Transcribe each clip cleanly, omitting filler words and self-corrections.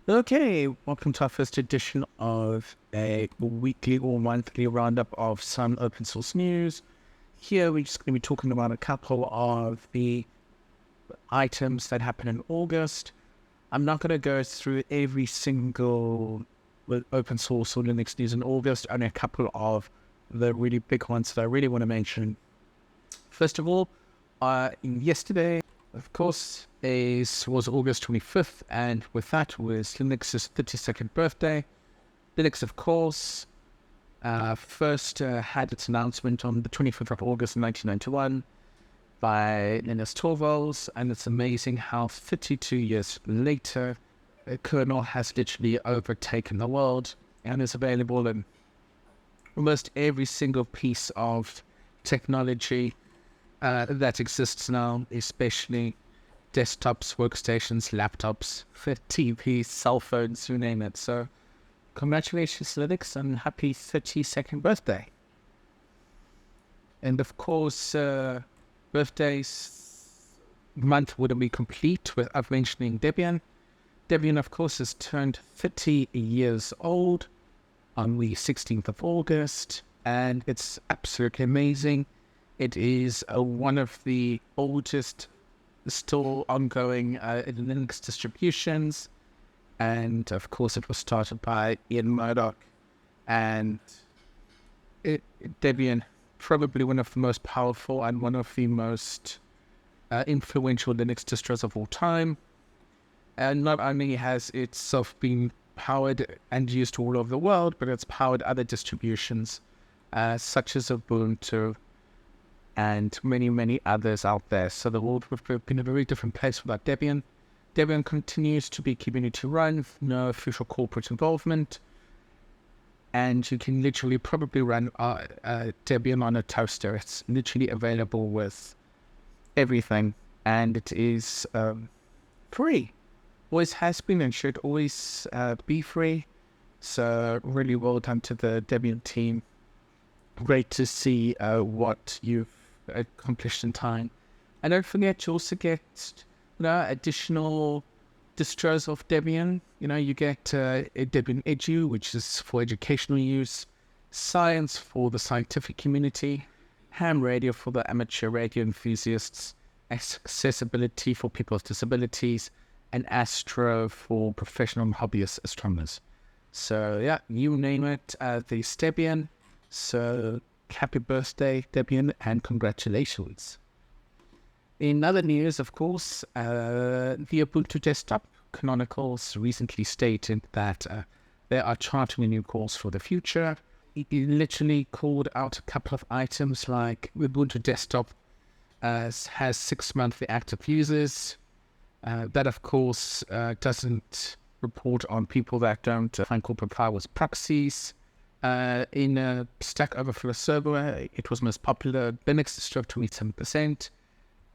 Okay, welcome to our first edition of a weekly or monthly roundup of some open source news. Here we're just going to be talking about a couple of the items that happened in August. I'm not going to go through every single open source or Linux news in August, only a couple of the really big ones that I really want to mention. First of all, yesterday, of course, was August 25th, and with that was Linux's 32nd birthday. Linux, of course, first had its announcement on the 25th of August 1991 by Linus Torvalds, and it's amazing how 32 years later, the kernel has literally overtaken the world and is available in almost every single piece of technology that exists now, especially desktops, workstations, laptops, TVs, cell phones, you name it. So congratulations, Linux, and happy 32nd birthday. And of course, birthdays month wouldn't be complete without mentioning Debian. Debian, of course, has turned 30 years old on the 16th of August, and it's absolutely amazing. It is one of the oldest still ongoing Linux distributions, and of course it was started by Ian Murdoch, and Debian, probably one of the most powerful and one of the most influential Linux distros of all time. And not only has itself been powered and used all over the world, but it's powered other distributions such as Ubuntu and many, many others out there. So the world would have been a very different place without Debian. Debian continues to be community run, no official corporate involvement, and you can literally probably run Debian on a toaster. It's literally available with everything, and it is free. Always has been and should always be free. So really well done to the Debian team. Great to see what you've accomplished in time. And don't forget, you also get additional distros of Debian. You get Debian Edu, which is for educational use, Science for the scientific community, Ham Radio for the amateur radio enthusiasts, Accessibility for people with disabilities, and Astro for professional and hobbyist astronomers. So yeah, you name it, there's Debian. So happy birthday, Debian, and congratulations. In other news, of course, the Ubuntu desktop Canonicals recently stated that they are charting a new course for the future. It literally called out a couple of items like Ubuntu desktop has 6 monthly active users. That, of course, doesn't report on people that don't find corporate firewalls proxies. In a Stack Overflow server, it was most popular. Linux distro 27%,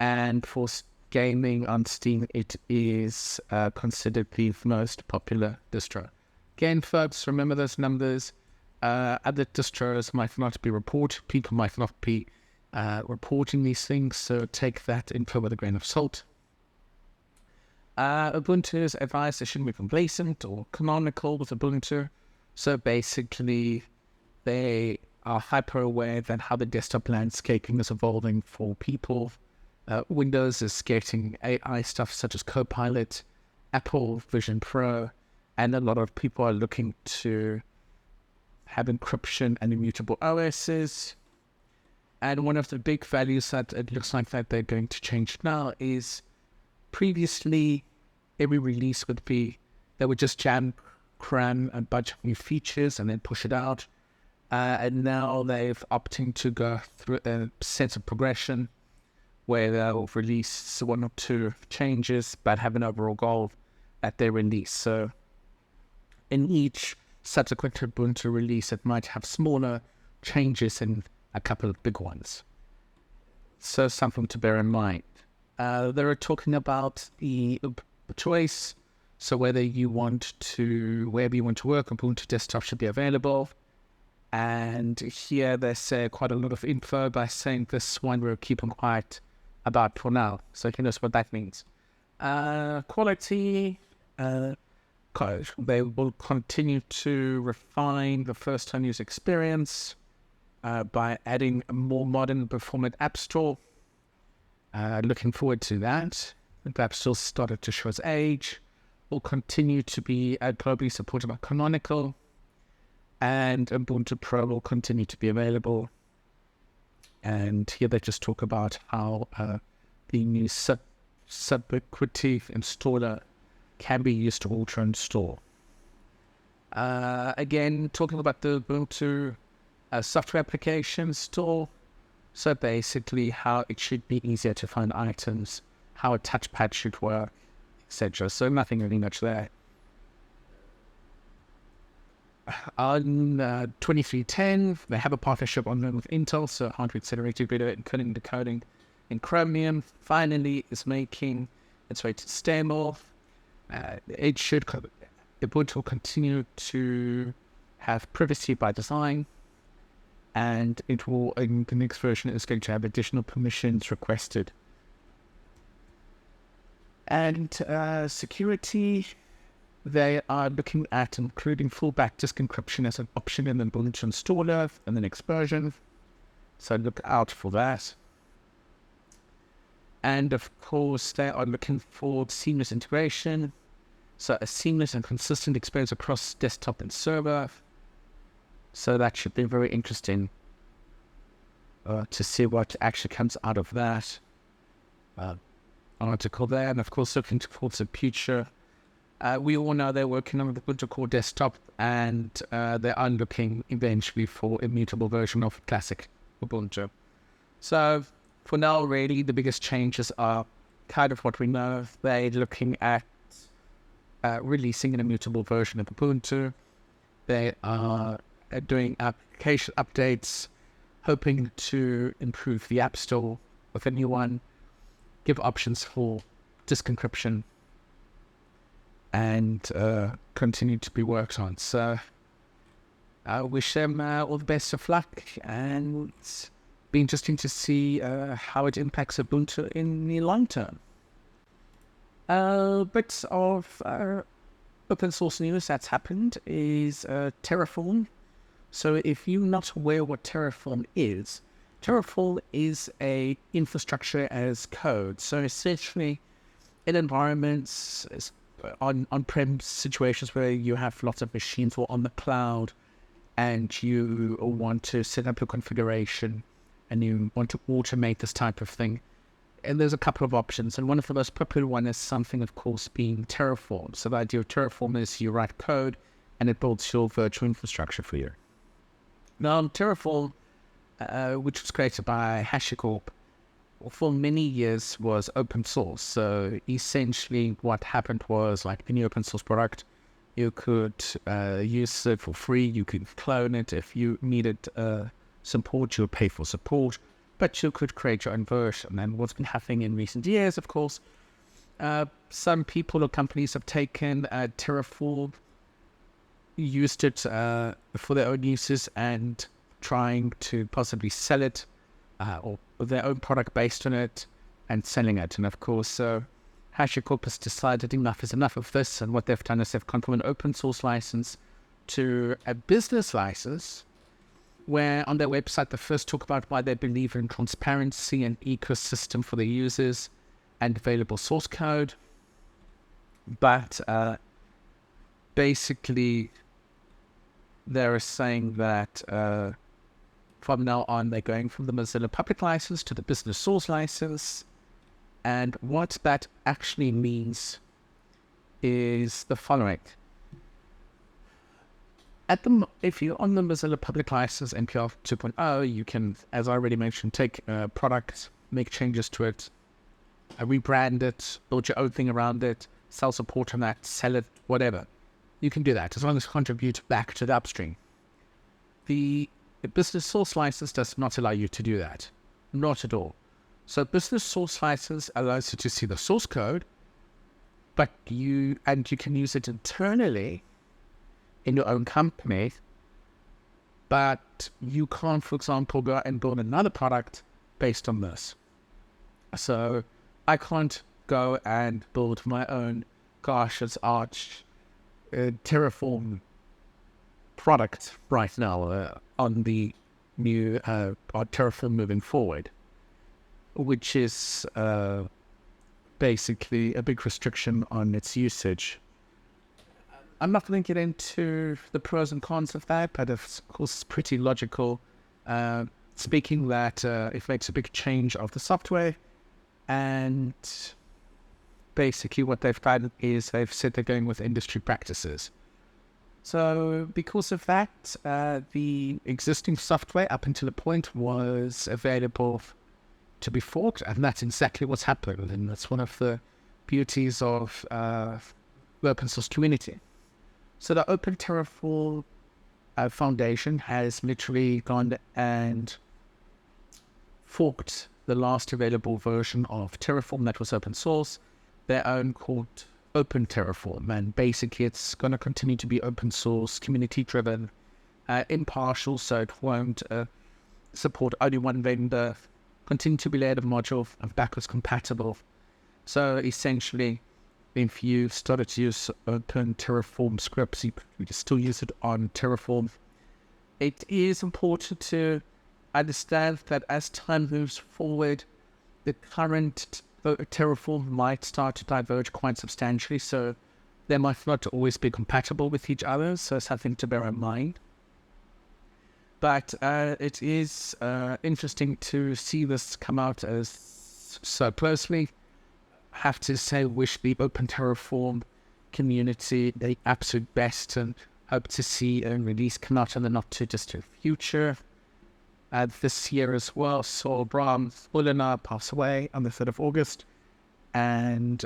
and for gaming on Steam, it is considered the most popular distro. Again, folks, remember those numbers. Other distros might not be reported. People might not be reporting these things, so take that info with a grain of salt. Ubuntu's advised they shouldn't be complacent or canonical with Ubuntu. So basically, they are hyper aware that how the desktop landscaping is evolving for people. Windows is getting AI stuff such as Copilot, Apple Vision Pro, and a lot of people are looking to have encryption and immutable OSs. And one of the big values that it looks like that they're going to change now is previously every release would be, they would just cram a bunch of new features and then push it out. And now they've opting to go through a sense of progression where they'll release one or two changes but have an overall goal at their release. So in each subsequent Ubuntu release, it might have smaller changes and a couple of big ones. So something to bear in mind. They were talking about the choice. So whether you want to, wherever you want to work, Ubuntu desktop should be available. And here they say quite a lot of info by saying this one we're keeping quiet about for now. So who knows what that means. Quality, they will continue to refine the first-time user experience by adding a more modern, performant app store. Looking forward to that. The app store started to show its age. Will continue to be globally supported by Canonical, and Ubuntu Pro will continue to be available. And here they just talk about how the new subiquity installer can be used to alter and store. Again, talking about the Ubuntu software application store. So basically how it should be easier to find items, how a touchpad should work, etc. So nothing really much there. On 2310, they have a partnership on with Intel, so hardware accelerated video encoding and decoding in Chromium finally is making its way to stable. Ubuntu will continue to have privacy by design, and it will, in the next version, is going to have additional permissions requested. And security, they are looking at including full-back disk encryption as an option in the Ubuntu installer in the next version. So look out for that. And of course, they are looking for seamless integration. So a seamless and consistent experience across desktop and server. So that should be very interesting to see what actually comes out of that article there. And of course, looking towards the future. We all know they're working on the Ubuntu Core desktop, and they are looking eventually for a mutable version of classic Ubuntu. So for now, really, the biggest changes are kind of what we know. They're looking at releasing an immutable version of Ubuntu. They are doing application updates, hoping to improve the App Store with a new one, give options for disk encryption, and continue to be worked on. So I wish them all the best of luck, and it's be interesting to see how it impacts Ubuntu in the long term. Bits of open source news that's happened is Terraform. So if you're not aware what Terraform is a infrastructure as code. So essentially in environments, on-prem situations where you have lots of machines or on the cloud, and you want to set up your configuration and you want to automate this type of thing. And there's a couple of options, and one of the most popular one is something, of course, being Terraform. So the idea of Terraform is you write code and it builds your virtual infrastructure for you. Now, Terraform, which was created by HashiCorp, for many years was open source. So essentially what happened was, like any open source product, you could use it for free, you could clone it. If you needed support, you would pay for support, but you could create your own version. And what's been happening in recent years, of course, some people or companies have taken Terraform, used it for their own uses, and trying to possibly sell it or their own product based on it and selling it. And of course, HashiCorp has decided enough is enough of this, and what they've done is they've gone from an open source license to a business license, where on their website they first talk about why they believe in transparency and ecosystem for their users and available source code. But basically they're saying that from now on they're going from the Mozilla public license to the business source license. And what that actually means is the following. If you're on the Mozilla public license NPR 2.0, you can, as I already mentioned, take a product, make changes to it, rebrand it, build your own thing around it, sell support on that, sell it, whatever. You can do that as long as you contribute back to the upstream. The business source license does not allow you to do that. Not at all. So business source license allows you to see the source code, but you can use it internally in your own company, but you can't, for example, go and build another product based on this. So I can't go and build my own Garcia's Arch Terraform product right now on the new on Terraform moving forward, which is basically a big restriction on its usage. I'm not going to get into the pros and cons of that, but of course it's pretty logical. Speaking that it makes a big change of the software, and basically what they've done is they've said they're going with industry practices. So because of that, the existing software up until the point was available to be forked, and that's exactly what's happened. And that's one of the beauties of the open source community. So the Open Terraform Foundation has literally gone and forked the last available version of Terraform that was open source, their own called Open Terraform. And basically it's going to continue to be open source, community driven, impartial, so it won't support only one vendor, continue to be layered module and backwards compatible. So essentially, if you started to use Open Terraform scripts, you can still use it on Terraform. It is important to understand that as time moves forward, the current Terraform might start to diverge quite substantially, so they might not always be compatible with each other, so something to bear in mind. But it is interesting to see this come out as so closely. Have to say, wish the Open Terraform community the absolute best, and hope to see a release come out in the not too distant future. This year as well saw Bram Ullener pass away on the 3rd of August, and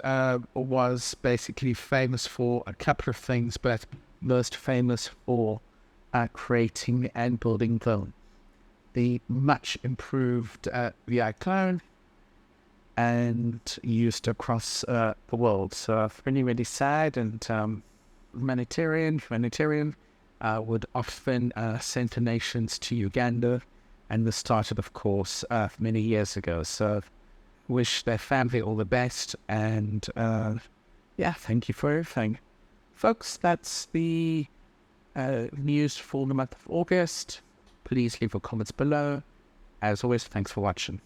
was basically famous for a couple of things, but most famous for creating and building the much improved VI clone, and used across the world. So really, really sad, and humanitarian would often send donations to Uganda, and this started, of course, many years ago. So wish their family all the best, and thank you for everything. Folks, that's the news for the month of August. Please leave your comments below. As always, thanks for watching.